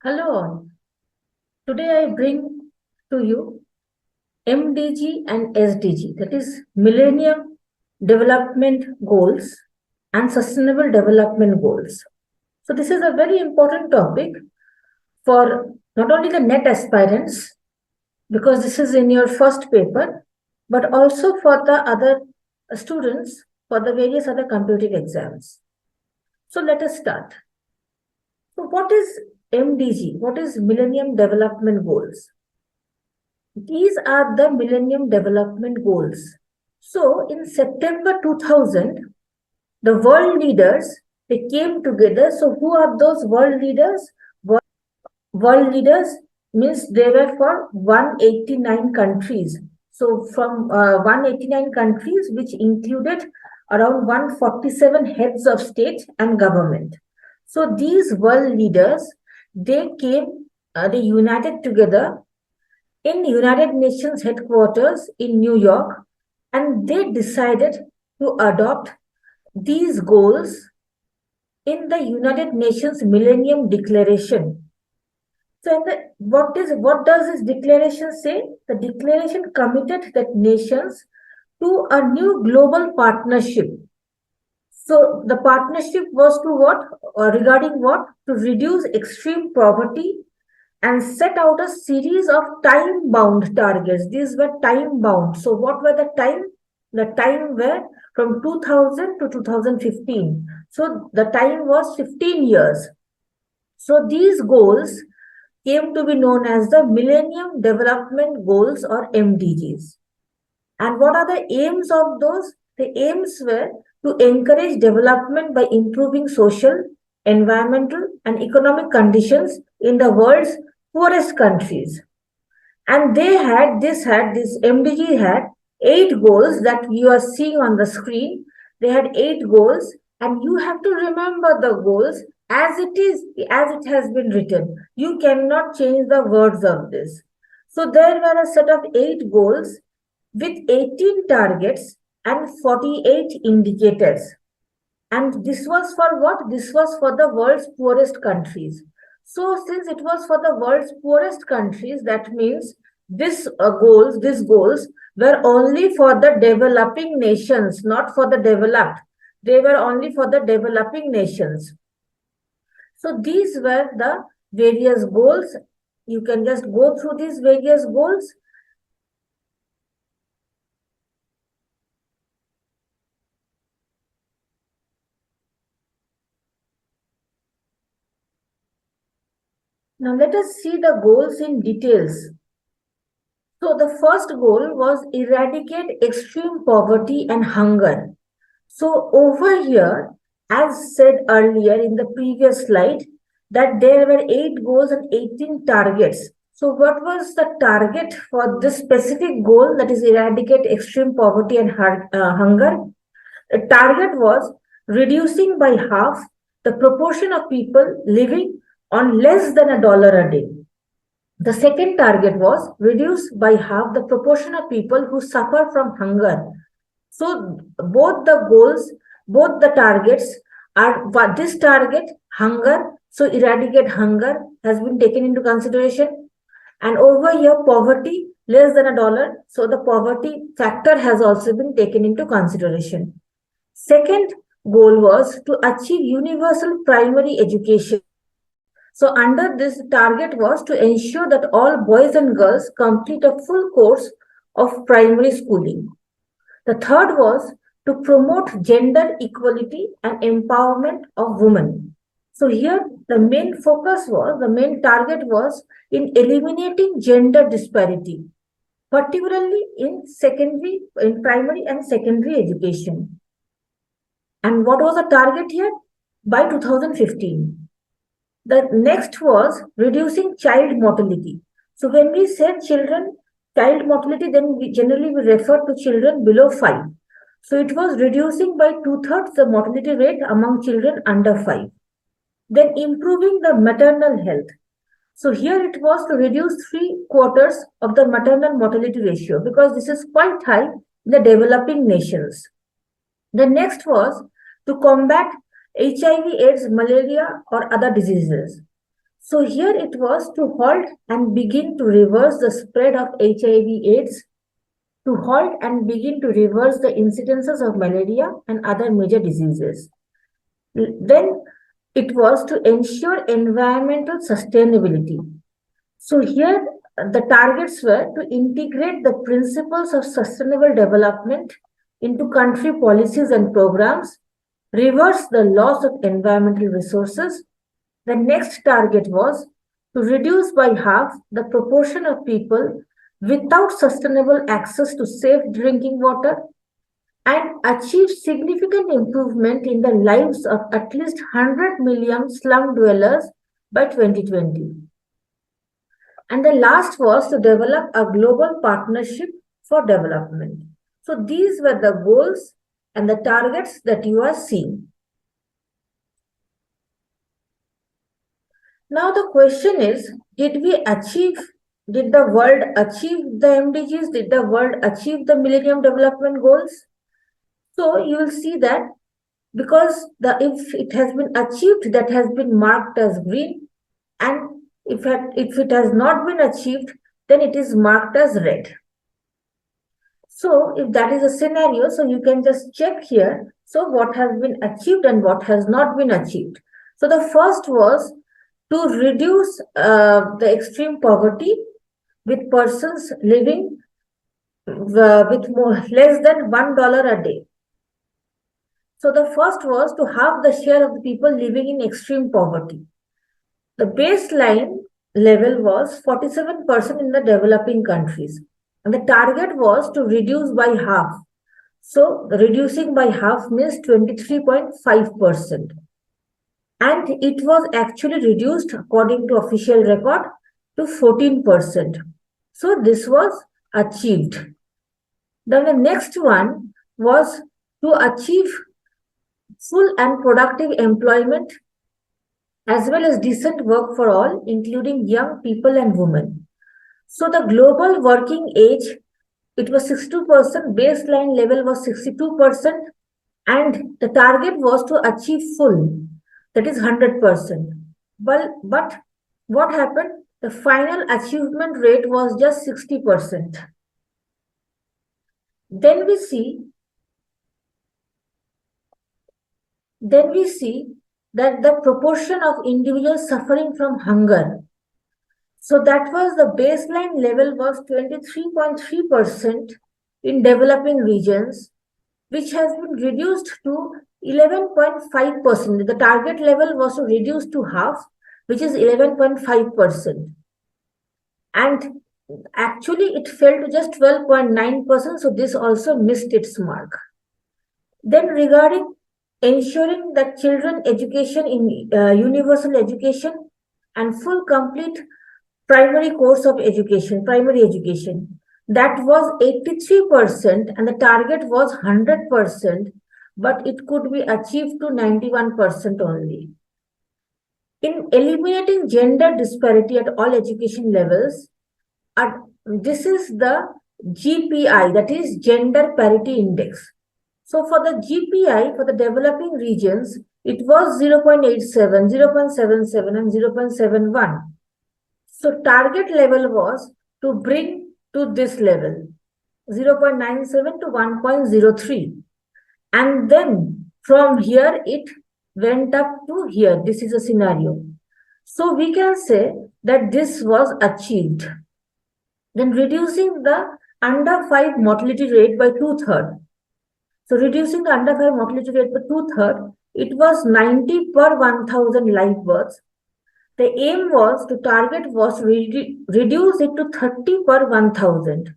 Hello all. Today I bring to you MDG and SDG, that is Millennium Development Goals and Sustainable Development Goals. So this is a very important topic for not only the NET aspirants, because this is in your first paper, but also for the other students for the various other competitive exams. So let us start. So what is MDG? What is Millennium Development Goals? These are the Millennium Development Goals. So in September 2000, the world leaders, they came together. So who are those world leaders? World leaders means they were for 189 countries. So from 189 countries, which included around 147 heads of state and government. So these world leaders, they came, they united together in United Nations headquarters in New York, and they decided to adopt these goals in the United Nations Millennium Declaration. So, what does this declaration say? The declaration committed that nations to a new global partnership. So, the partnership was to what? Regarding what? To reduce extreme poverty and set out a series of time-bound targets. These were time-bound. So what were the time? The time were from 2000 to 2015. So the time was 15 years. So these goals came to be known as the Millennium Development Goals or MDGs. And what are the aims of those? The aims were to encourage development by improving social, environmental, and economic conditions in the world's poorest countries. And this MDG had 8 goals that you are seeing on the screen. They had 8 goals, and you have to remember the goals as it has been written. You cannot change the words of this. So there were a set of 8 goals with 18 targets and 48 indicators. And this was for what? This was for the world's poorest countries. So since it was for the world's poorest countries, that means these goals were only for the developing nations, not for the developed. They were only for the developing nations. So these were the various goals. You can just go through these various goals. Now let us see the goals in details. So the first goal was eradicate extreme poverty and hunger. So over here, as said earlier in the previous slide, that there were 8 goals and 18 targets. So what was the target for this specific goal, that is eradicate extreme poverty and hunger? The target was reducing by half the proportion of people living on less than $1 a day. The second target was reduce by half the proportion of people who suffer from hunger. So both the goals, both the targets are this target, hunger, so eradicate hunger has been taken into consideration. And over here, poverty, less than $1. So the poverty factor has also been taken into consideration. Second goal was to achieve universal primary education. So under this, target was to ensure that all boys and girls complete a full course of primary schooling. The third was to promote gender equality and empowerment of women. So here the main target was in eliminating gender disparity, particularly in primary and secondary education. And what was the target here? By 2015. The next was reducing child mortality. So when we say child mortality, then we generally refer to children below 5. So it was reducing by 2/3 the mortality rate among children under 5. Then improving the maternal health. So here it was to reduce 3/4 of the maternal mortality ratio, because this is quite high in the developing nations. The next was to combat HIV, AIDS, malaria, or other diseases. So here it was to halt and begin to reverse the spread of HIV/AIDS, to halt and begin to reverse the incidences of malaria and other major diseases. Then it was to ensure environmental sustainability. So here the targets were to integrate the principles of sustainable development into country policies and programs, reverse the loss of environmental resources. The next target was to reduce by half the proportion of people without sustainable access to safe drinking water and achieve significant improvement in the lives of at least 100 million slum dwellers by 2020. And the last was to develop a global partnership for development. So these were the goals and the targets that you are seeing. Now the question is, did the world achieve the MDGs? Did the world achieve the Millennium Development Goals? So you will see that because if it has been achieved, that has been marked as green, and if it has not been achieved, then it is marked as red. So if that is a scenario, so you can just check here. So what has been achieved and what has not been achieved. So the first was to reduce the extreme poverty with persons living with less than $1 a day. So the first was to halve the share of the people living in extreme poverty. The baseline level was 47% in the developing countries. And the target was to reduce by half. So reducing by half means 23.5%. And it was actually reduced according to official record to 14%. So this was achieved. Then the next one was to achieve full and productive employment as well as decent work for all, including young people and women. So the global working age, it was 62%, baseline level was 62%, and the target was to achieve full, that is 100%. But what happened? The final achievement rate was just 60%. Then we see that the proportion of individuals suffering from hunger. So that was the baseline level was 23.3% in developing regions, which has been reduced to 11.5%. The target level was to reduce to half, which is 11.5%. And actually it fell to just 12.9%, so this also missed its mark. Then regarding ensuring that children education in universal education and full complete primary education, that was 83% and the target was 100%, but it could be achieved to 91% only. In eliminating gender disparity at all education levels, this is the GPI, that is Gender Parity Index. So for the GPI, for the developing regions, it was 0.87, 0.77 and 0.71. So target level was to bring to this level, 0.97 to 1.03. And then from here, it went up to here. This is a scenario. So we can say that this was achieved. Then reducing the under 5 mortality rate by 2/3. So reducing the under 5 mortality rate by 2/3, it was 90 per 1,000 live births. The aim was to target was reduce it to 30 per 1,000.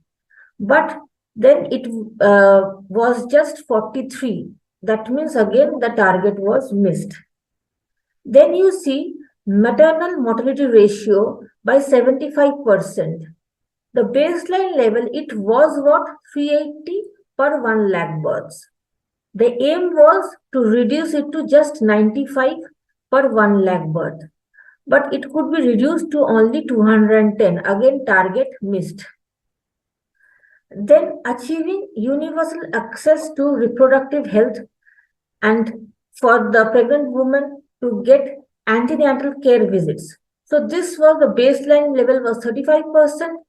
But then it was just 43. That means again the target was missed. Then you see maternal mortality ratio by 75%. The baseline level, it was what? 380 per 1 lakh births. The aim was to reduce it to just 95 per 1 lakh birth. But it could be reduced to only 210. Again, target missed. Then achieving universal access to reproductive health and for the pregnant woman to get antenatal care visits. So this was the baseline level was 35%,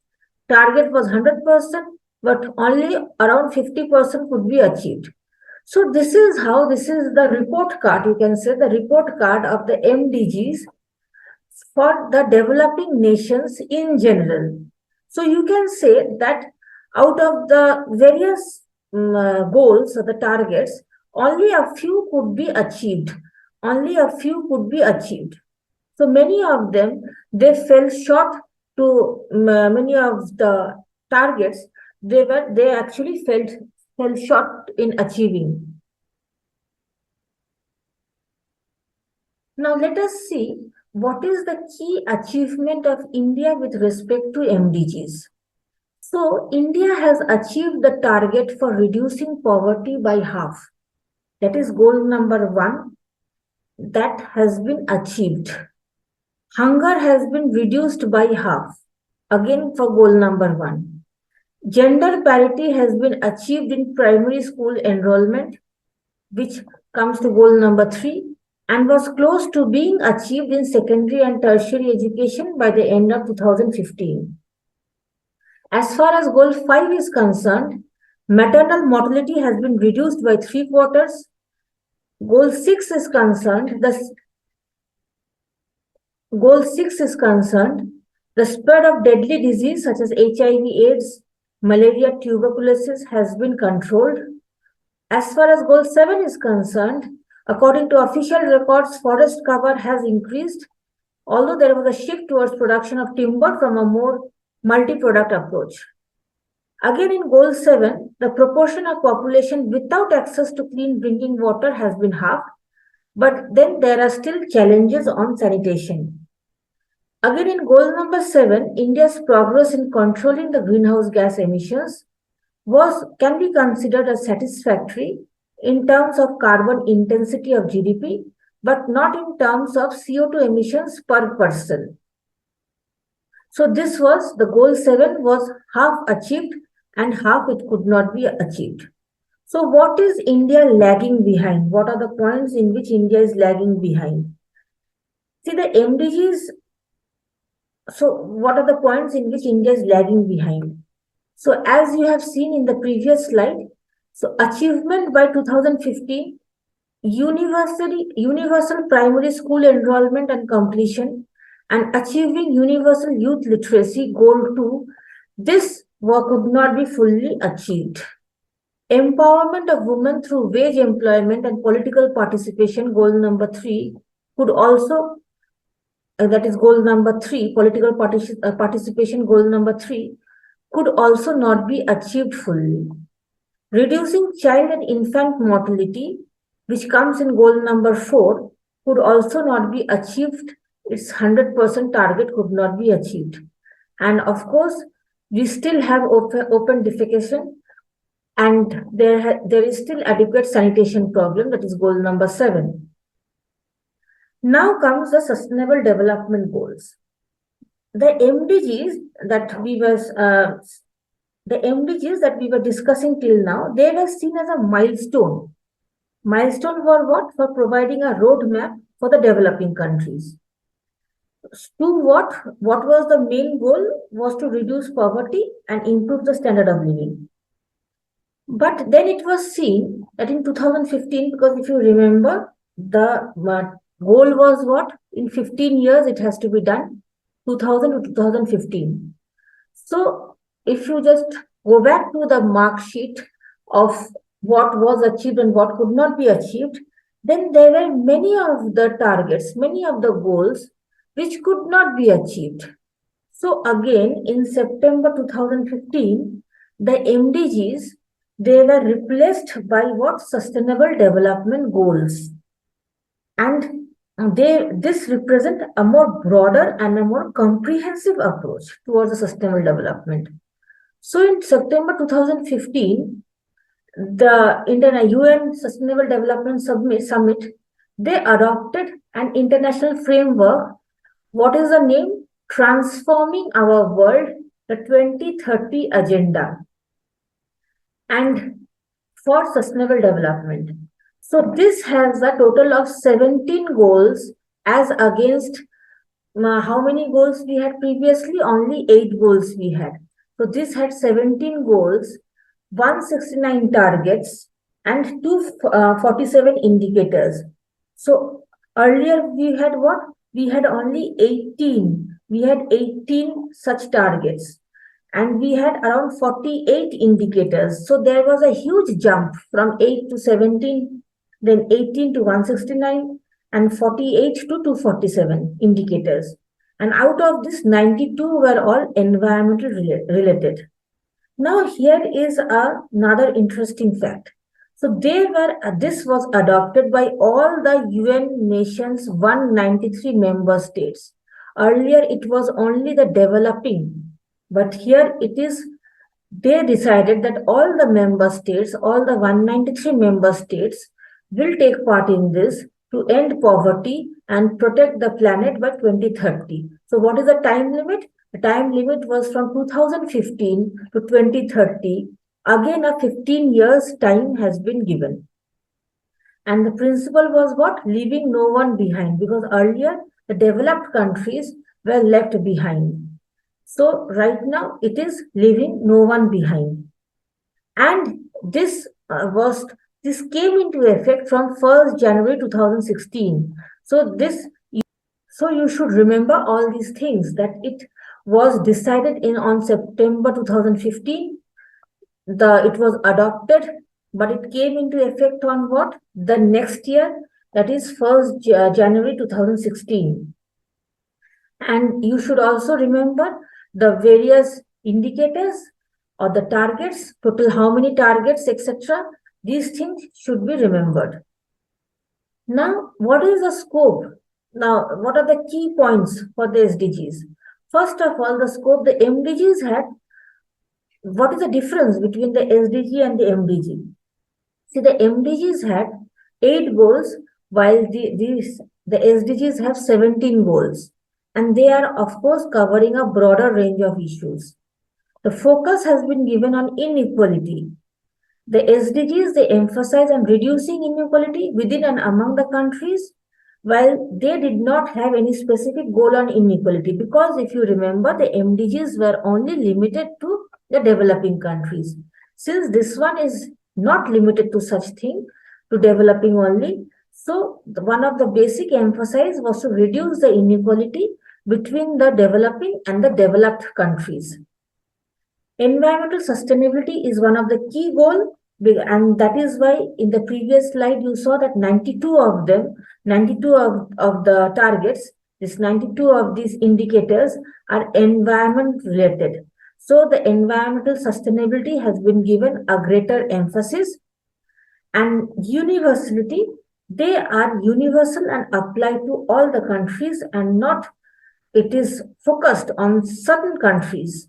target was 100%, but only around 50% could be achieved. So this is the report card, you can say the report card of the MDGs for the developing nations in general. So you can say that out of the various goals or the targets, only a few could be achieved. Only a few could be achieved. So many of them, they fell short to many of the targets. They actually fell short in achieving. Now let us see what is the key achievement of India with respect to MDGs. So India has achieved the target for reducing poverty by half. That is goal number 1. That has been achieved. Hunger has been reduced by half. Again for goal number 1. Gender parity has been achieved in primary school enrollment, which comes to goal number 3, and was close to being achieved in secondary and tertiary education by the end of 2015. As far as goal 5 is concerned, maternal mortality has been reduced by 3/4. Goal 6 is concerned, the spread of deadly disease such as HIV/AIDS, malaria, tuberculosis has been controlled. As far as goal 7 is concerned, according to official records, forest cover has increased, although there was a shift towards production of timber from a more multi-product approach. Again, in goal 7, the proportion of population without access to clean drinking water has been halved, but then there are still challenges on sanitation. Again, in goal number 7, India's progress in controlling the greenhouse gas emissions can be considered as satisfactory in terms of carbon intensity of GDP, but not in terms of CO2 emissions per person. So this was the goal 7 was half achieved and half it could not be achieved. So what is India lagging behind? What are the points in which India is lagging behind? See the MDGs. So what are the points in which India is lagging behind? So as you have seen in the previous slide, so achievement by 2015, universal primary school enrollment and completion, and achieving universal youth literacy, goal 2, this work could not be fully achieved. Empowerment of women through wage employment and political participation, goal number 3, could also, that is goal number 3, political participation, goal number 3, could also not be achieved fully. Reducing child and infant mortality, which comes in goal number 4, could also not be achieved. Its 100% target could not be achieved. And of course, we still have open defecation, and there is still adequate sanitation problem, that is goal number 7. Now comes the Sustainable Development Goals. The MDGs that we were discussing till now, they were seen as a milestone. Milestone for what? For providing a roadmap for the developing countries. To what? What was the main goal? Was to reduce poverty and improve the standard of living. But then it was seen that in 2015, because if you remember, the goal was what? In 15 years, it has to be done, 2000 to 2015. So if you just go back to the mark sheet of what was achieved and what could not be achieved, then there were many of the targets, many of the goals which could not be achieved. So again, in September 2015, the MDGs, they were replaced by what? Sustainable Development Goals. And this represent a more broader and a more comprehensive approach towards the sustainable development. So in September 2015, the UN Sustainable Development Summit, they adopted an international framework. What is the name? Transforming Our World, the 2030 Agenda, and for sustainable development. So this has a total of 17 goals as against how many goals we had previously? Only 8 goals we had. So this had 17 goals, 169 targets, and 247 indicators. So earlier we had what? We had only 18. We had 18 such targets, and we had around 48 indicators. So there was a huge jump from 8 to 17, then 18 to 169, and 48 to 247 indicators. And out of this, 92 were all environmental related. Now, here is another interesting fact. So this was adopted by all the UN nations 193 member states. Earlier, it was only the developing, but here it is, they decided that all the member states, all the 193 member states will take part in this to end poverty and protect the planet by 2030. So what is the time limit? The time limit was from 2015 to 2030. Again, a 15 years time has been given. And the principle was what? Leaving no one behind, because earlier the developed countries were left behind. So right now it is leaving no one behind. And this came into effect from 1st January 2016. So you should remember all these things, that it was decided in on September 2015. It was adopted, but it came into effect on what? The next year, that is 1st January 2016. And you should also remember the various indicators or the targets, total how many targets, etc. These things should be remembered. Now, what is the scope? Now, what are the key points for the SDGs? First of all, the scope, the MDGs had, what is the difference between the SDG and the MDG? See, the MDGs had 8 goals, while the SDGs have 17 goals. And they are, of course, covering a broader range of issues. The focus has been given on inequality. The SDGs, they emphasize on reducing inequality within and among the countries, while they did not have any specific goal on inequality, because if you remember, the MDGs were only limited to the developing countries. Since this one is not limited to such thing, to developing only, so one of the basic emphasis was to reduce the inequality between the developing and the developed countries. Environmental sustainability is one of the key goals, and that is why in the previous slide you saw that 92 of them, 92 of the targets, this 92 of these indicators are environment related. So the environmental sustainability has been given a greater emphasis. And universality, they are universal and apply to all the countries, and not, it is focused on certain countries.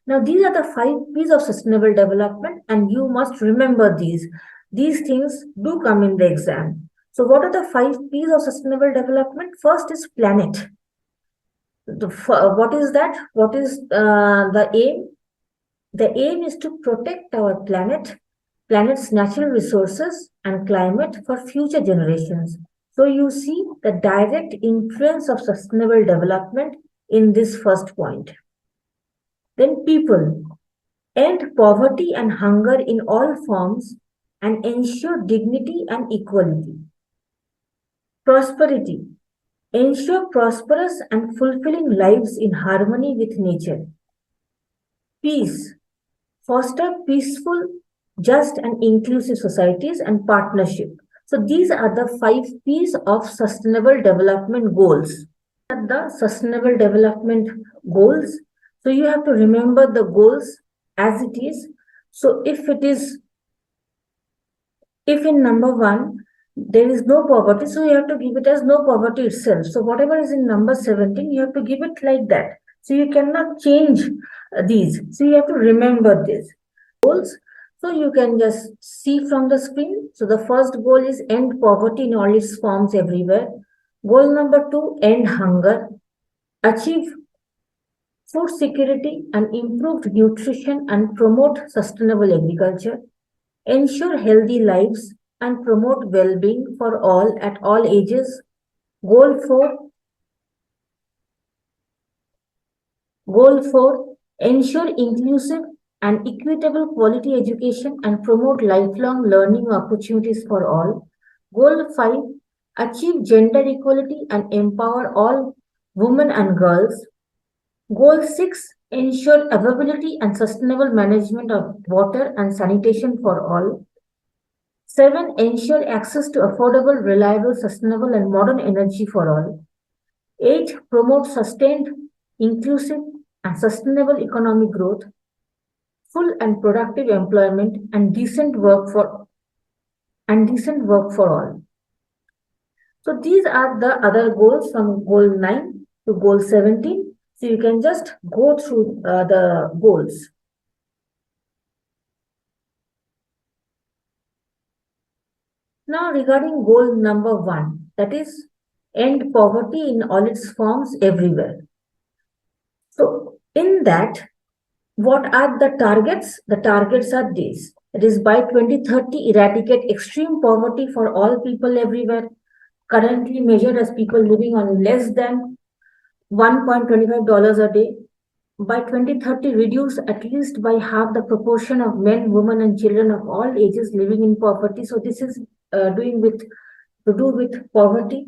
Now, these are the 5 P's of sustainable development, and you must remember these. These things do come in the exam. So, what are the 5 P's of sustainable development? First is planet. What is that? What is the aim? The aim is to protect our planet's natural resources and climate for future generations. So, you see the direct influence of sustainable development in this first point. Then people, end poverty and hunger in all forms and ensure dignity and equality. Prosperity, ensure prosperous and fulfilling lives in harmony with nature. Peace, foster peaceful, just and inclusive societies and partnership. So these are the 5 P's of sustainable development goals. The sustainable development goals, so you have to remember the goals as it is. So if in number 1 there is no poverty, so you have to give it as no poverty itself. So whatever is in number 17, you have to give it like that. So you cannot change these. So you have to remember this goals. So you can just see from the screen. So the first goal is end poverty in all its forms everywhere. Goal number 2, end hunger. Achieve food security and improved nutrition and promote sustainable agriculture. Ensure healthy lives and promote well-being for all at all ages. Goal 4, Goal 4, ensure inclusive and equitable quality education and promote lifelong learning opportunities for all. Goal 5, achieve gender equality and empower all women and girls. Goal 6, ensure availability and sustainable management of water and sanitation for all. 7, ensure access to affordable, reliable, sustainable, and modern energy for all. 8, promote sustained, inclusive, and sustainable economic growth, full and productive employment, and decent work for all. So these are the other goals from goal 9 to goal 17. So you can just go through the goals. Now regarding goal number 1, that is end poverty in all its forms everywhere. So in that, what are the targets? The targets are these. It is by 2030, eradicate extreme poverty for all people everywhere, currently measured as people living on less than $1.25 a day. By 2030, reduce at least by half the proportion of men, women, and children of all ages living in poverty. So this is to do with poverty.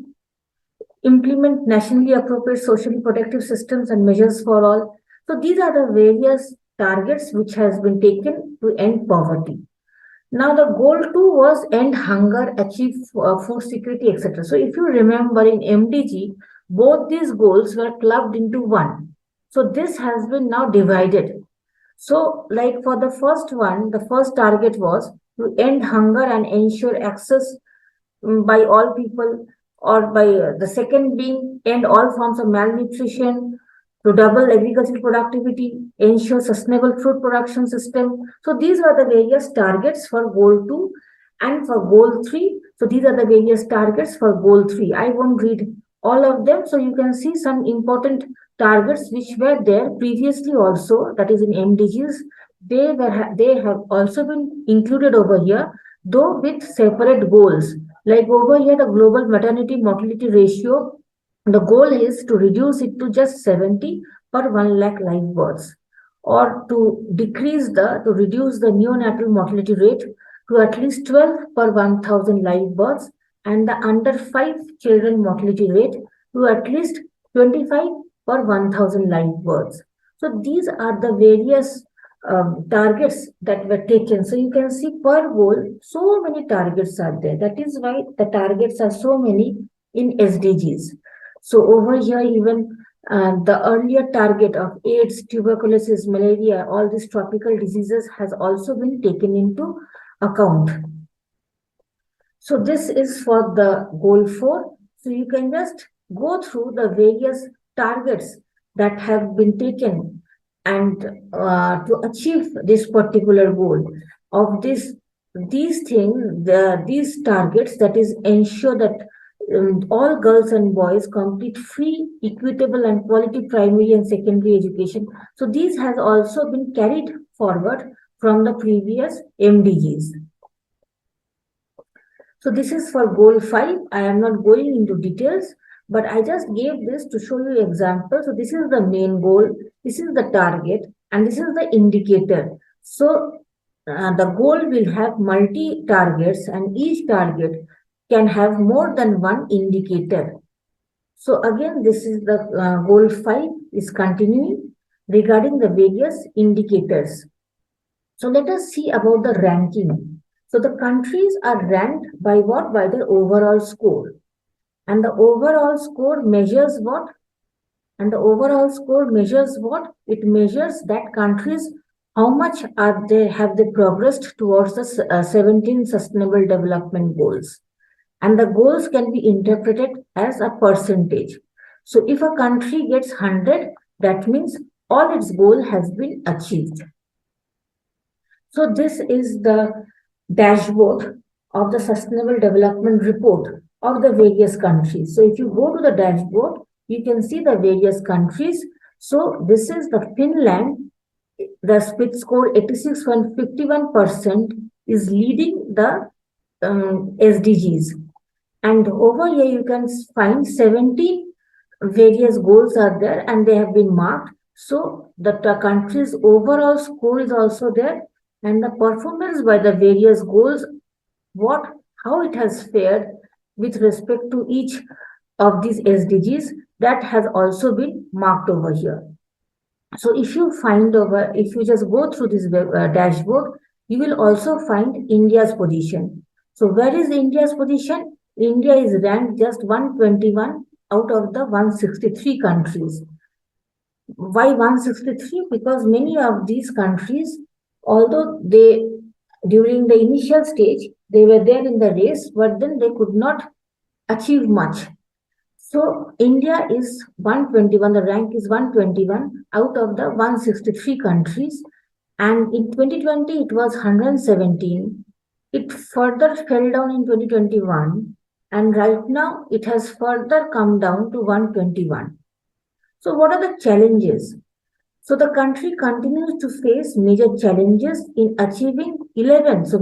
Implement nationally appropriate socially protective systems and measures for all. So these are the various targets which has been taken to end poverty. Now the goal 2 was end hunger, achieve food security, etc. So if you remember in MDG, both these goals were clubbed into one. So this has been now divided. So like for the first one, the first target was to end hunger and ensure access by all people, or by the second being end all forms of malnutrition, to double agricultural productivity, ensure sustainable food production system. So these are the various targets for goal 2 and for goal 3. So these are the various targets for goal 3. I won't read all of them. So you can see some important targets which were there previously also, that is in MDGs. They have also been included over here, though with separate goals. Like over here, the global maternity mortality ratio, the goal is to reduce it to just 70 per 1 lakh live births, or to reduce the neonatal mortality rate to at least 12 per 1,000 live births, and the under 5 children mortality rate to at least 25 per 1,000 live births. So these are the various targets that were taken. So you can see per goal, so many targets are there. That is why the targets are so many in SDGs. So over here, even the earlier target of AIDS, tuberculosis, malaria, all these tropical diseases has also been taken into account. So this is for the goal 4. So you can just go through the various targets that have been taken and to achieve this particular goal of these targets, that is ensure that all girls and boys complete free, equitable, and quality primary and secondary education. So these has also been carried forward from the previous MDGs. So this is for goal 5. I am not going into details, but I just gave this to show you example. So this is the main goal, this is the target, and this is the indicator. So the goal will have multi targets, and each target can have more than one indicator. So again, this is the goal 5 is continuing regarding the various indicators. So let us see about the ranking. So the countries are ranked by what? By the overall score. And the overall score measures what? And the overall score measures what? It measures that countries, how much have they progressed towards the 17 Sustainable Development Goals. And the goals can be interpreted as a percentage. So if a country gets 100, that means all its goal has been achieved. So this is the dashboard of the Sustainable Development Report of the various countries. So if you go to the dashboard, you can see the various countries. So this is the Finland, the split score 86.51% is leading the SDGs. And over here you can find 17 various goals are there, and they have been marked. So the country's overall score is also there, and the performance by the various goals, what how it has fared with respect to each of these SDGs, that has also been marked over here. So if you just go through this dashboard, you will also find India's position. So where is India's position? India is ranked just 121 out of the 163 countries. Why 163? Because many of these countries, although they during the initial stage they were there in the race, but then they could not achieve much. So India is 121, the rank is 121 out of the 163 countries, and in 2020 it was 117. It further fell down in 2021, and right now it has further come down to 121. So what are the challenges? So the country continues to face major challenges in achieving 11. So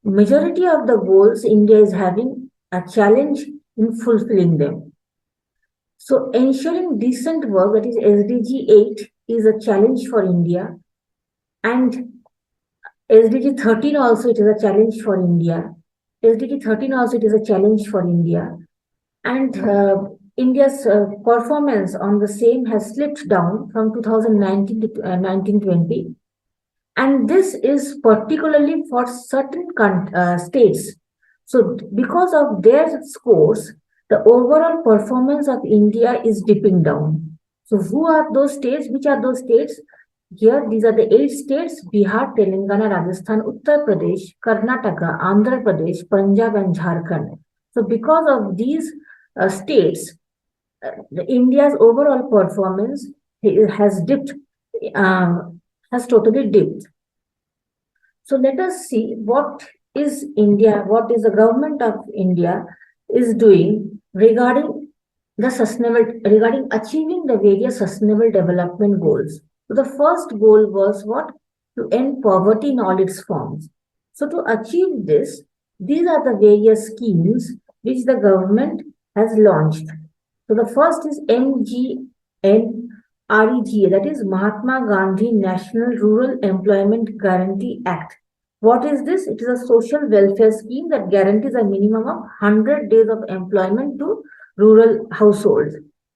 majority of the goals India is having a challenge in fulfilling them. So ensuring decent work, that is SDG 8, is a challenge for India, and SDG 13 also it is a challenge for India. SDG 13 also it is a challenge for India, and India's performance on the same has slipped down from 2019 to 1920, and this is particularly for certain states. So, because of their scores, the overall performance of India is dipping down. So, who are those states? Which are those states? Here, these are the 8 states: Bihar, Telangana, Rajasthan, Uttar Pradesh, Karnataka, Andhra Pradesh, Punjab, and Jharkhand. So, because of these states, India's overall performance has dipped, has totally dipped. So let us see what is India, what is the government of India is doing regarding regarding achieving the various sustainable development goals. So the first goal was what? To end poverty in all its forms. So to achieve this, these are the various schemes which the government has launched. So the first is MGNREGA, that is Mahatma Gandhi National Rural Employment Guarantee Act. What is this? It is a social welfare scheme that guarantees a minimum of 100 days of employment to rural households.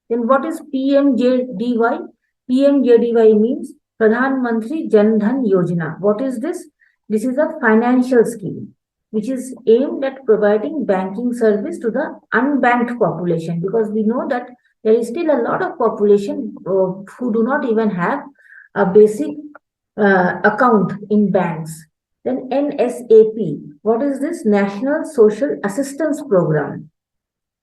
Then what is PMJDY? PMJDY means Pradhan Mantri Jan Dhan Yojana. What is this? This is a financial scheme which is aimed at providing banking service to the unbanked population, because we know that there is still a lot of population who do not even have a basic account in banks. Then NSAP, what is this? National Social Assistance Program.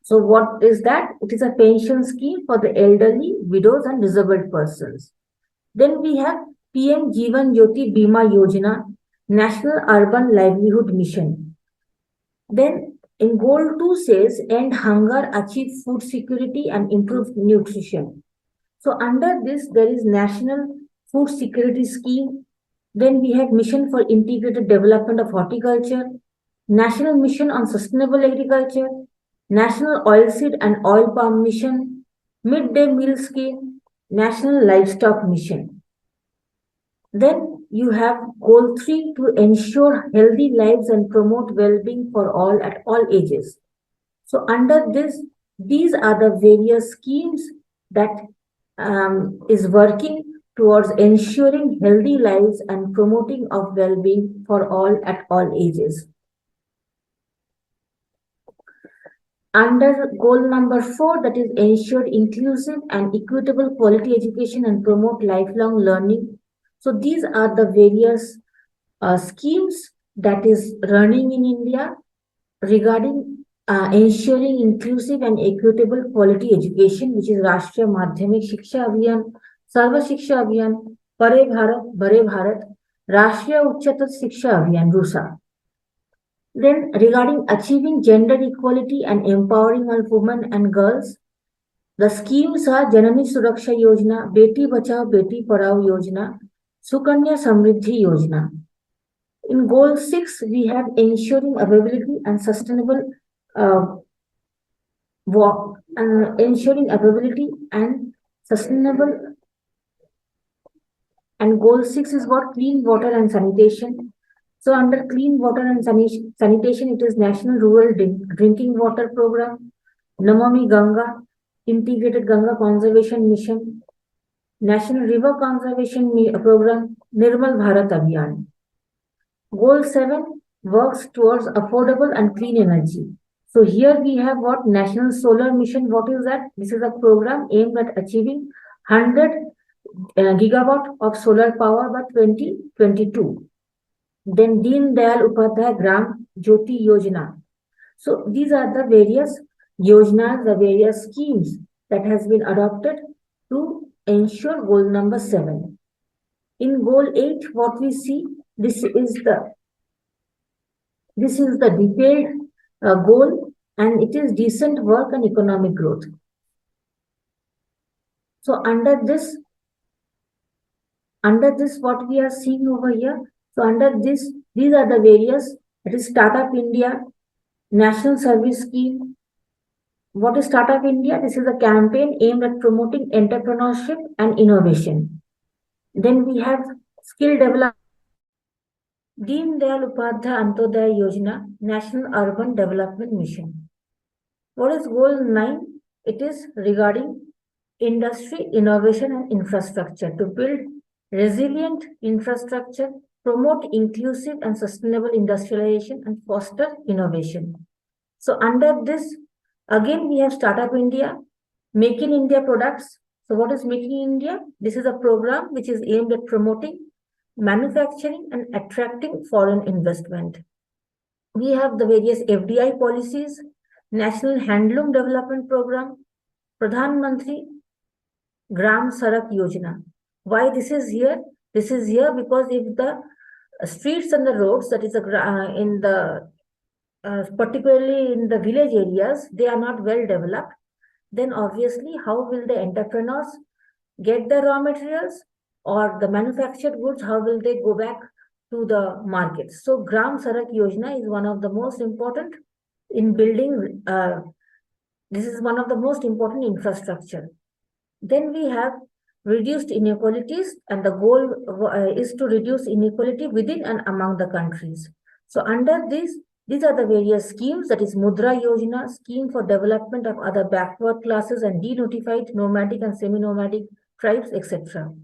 So what is that? It is a pension scheme for the elderly, widows, and disabled persons. Then we have PM Jeevan Jyoti Bima Yojana, National Urban Livelihood Mission. Then in goal 2 says end hunger, achieve food security, and improve nutrition. So under this there is National Food Security Scheme. Then we have Mission for Integrated Development of Horticulture, National Mission on Sustainable Agriculture, National Oilseed and Oil Palm Mission, Midday Meal Scheme, National Livestock Mission. Then you have goal 3 to ensure healthy lives and promote well-being for all at all ages. So under this, these are the various schemes that is working towards ensuring healthy lives and promoting of well-being for all at all ages. Under goal number 4, that is ensure inclusive and equitable quality education and promote lifelong learning. So these are the various schemes that is running in India regarding ensuring inclusive and equitable quality education, which is Rashtriya Madhyamik Shiksha Abhiyan, Sarva Shiksha Abhiyan, Pare Bharat, Bare Bharat, Rashtriya Uच्चतर Shiksha Abhiyan, RUSA. Then regarding achieving gender equality and empowering all women and girls, the schemes are Janani Suraksha Yojana, Beti Bachao Beti Padhao Yojana, Sukanya Samriddhi Yojana. In goal 6, we have ensuring availability and sustainable ensuring availability and sustainable And goal 6 is what? Clean water and sanitation. So under clean water and sanitation, it is National Rural Drinking Water Program, Namami Ganga, Integrated Ganga Conservation Mission, National River Conservation Program, Nirmal Bharat Abhiyan. Goal 7 works towards affordable and clean energy. So here we have what? National Solar Mission. What is that? This is a program aimed at achieving 100 gigawatt of solar power by 2022. Then Deen Dayal Upadhyay Gram Jyoti Yojana. So these are the various yojanas, the various schemes that has been adopted to ensure goal number 7. In goal 8, what we see, this is the detailed goal, and it is decent work and economic growth. So under this, what we are seeing over here, so under this, these are the various, it is Startup India, National Service Scheme. What is Startup India? This is a campaign aimed at promoting entrepreneurship and innovation. Then we have skill development. Deen Dayal Upadhyay Antyodaya Yojana, National Urban Development Mission. What is goal 9? It is regarding industry, innovation and infrastructure to build resilient infrastructure, promote inclusive and sustainable industrialization and foster innovation. So under this, again, we have Startup India, Make in India products. So what is Make in India? This is a program which is aimed at promoting manufacturing and attracting foreign investment. We have the various FDI policies, National Handloom Development Program, Pradhan Mantri Gram Sarak Yojana. Why this is here? This is here because if the streets and the roads, that is in the particularly in the village areas, they are not well developed, then obviously how will the entrepreneurs get the raw materials or the manufactured goods, how will they go back to the market? So Gram Sarak Yojana is one of the most important in building, this is one of the most important infrastructure. Then we have reduced inequalities, and the goal is to reduce inequality within and among the countries. So under this, these are the various schemes, that is Mudra Yojana, scheme for development of other backward classes and denotified nomadic and semi-nomadic tribes, etc.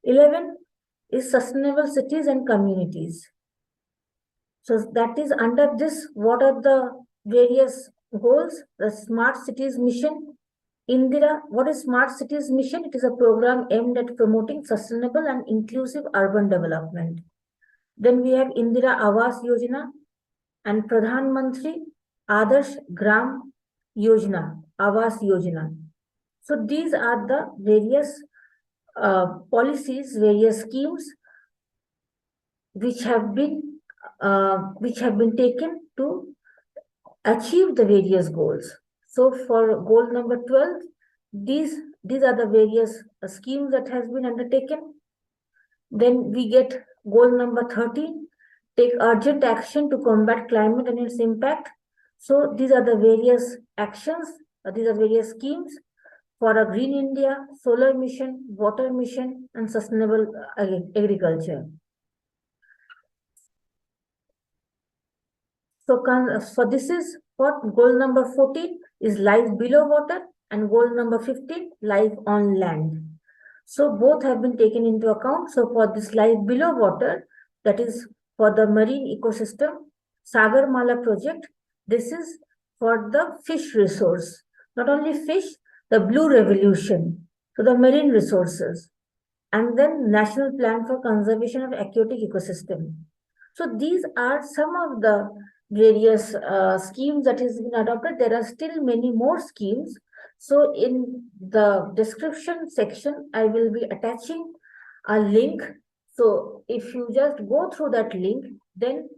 11 is sustainable cities and communities. So that is under this, what are the various goals? The Smart Cities Mission. Indira, what is Smart Cities Mission? It is a program aimed at promoting sustainable and inclusive urban development. Then we have Indira Awas Yojana and Pradhan Mantri Adarsh Gram Yojana, Awas Yojana. So these are the various policies, various schemes which have been taken to achieve the various goals. So for goal number 12, these are the various schemes that has been undertaken. Then we get goal number 13, take urgent action to combat climate and its impact. So these are the various actions, these are various schemes for a green India, solar mission, water mission, and sustainable agriculture. So this is what goal number 14 is life below water, and goal number 15, life on land. So both have been taken into account. So for this life below water, that is for the marine ecosystem, Sagar Mala project, this is for the fish resource. Not only fish, the blue revolution, so the marine resources. And then National Plan for Conservation of Aquatic Ecosystem. So these are some of the various schemes that has been adopted. There are still many more schemes. So in the description section, I will be attaching a link. So if you just go through that link, then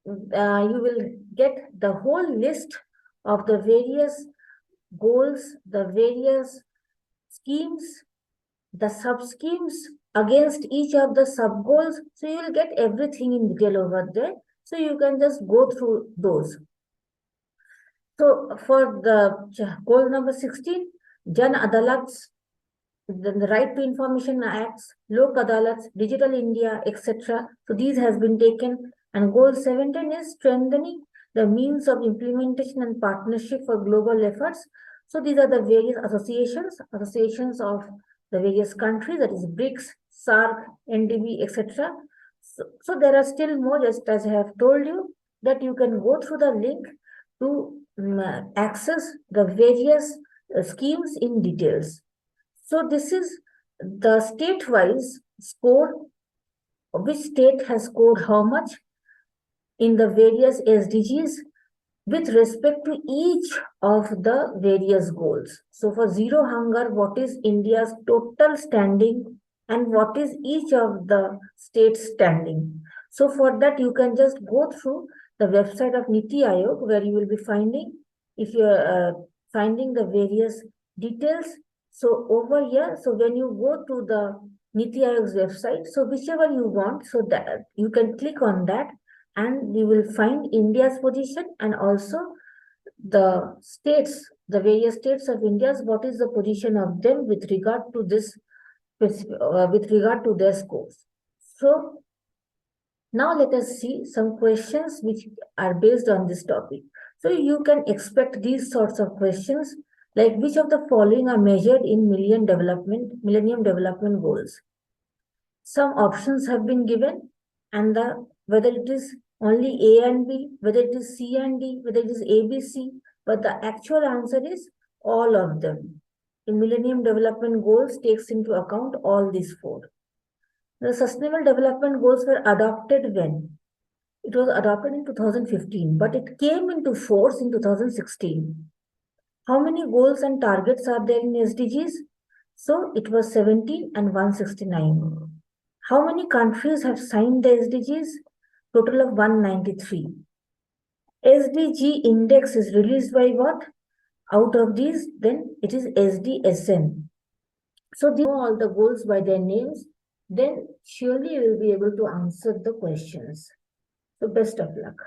you will get the whole list of the various goals, the various schemes, the sub-schemes against each of the sub-goals. So you will get everything in detail over there. So you can just go through those. So for the goal number 16, Jan Adalats then the Right to Information Acts, Lok Adalats, Digital India, etc. So these has been taken. And goal 17 is strengthening the means of implementation and partnership for global efforts. So these are the various associations of the various countries, that is BRICS, SARC, NDB, etc. So there are still more, just as I have told you, that you can go through the link to access the various schemes in details. So this is the state-wise score, which state has scored how much in the various SDGs with respect to each of the various goals. So for zero hunger, what is India's total standing and what is each of the states standing? So for that, you can just go through the website of NITI Ayog, where you will be finding, if you're finding the various details. So over here, so when you go to the NITI Ayog's website, so whichever you want, so that you can click on that, and we will find India's position and also the states, the various states of India's, what is the position of them with regard to this, with regard to their scores. So now let us see some questions which are based on this topic. So you can expect these sorts of questions, like which of the following are measured in Millennium Development Goals. Some options have been given, and whether it is only A and B, whether it is C and D, whether it is A, B, C, but the actual answer is all of them. The Millennium Development Goals takes into account all these four. The Sustainable Development Goals were adopted when? It was adopted in 2015, but it came into force in 2016. How many goals and targets are there in SDGs? So it was 17 and 169. How many countries have signed the SDGs? Total of 193. SDG index is released by what? Out of these, then it is SDSN. So these know all the goals by their names, then surely you will be able to answer the questions. So best of luck.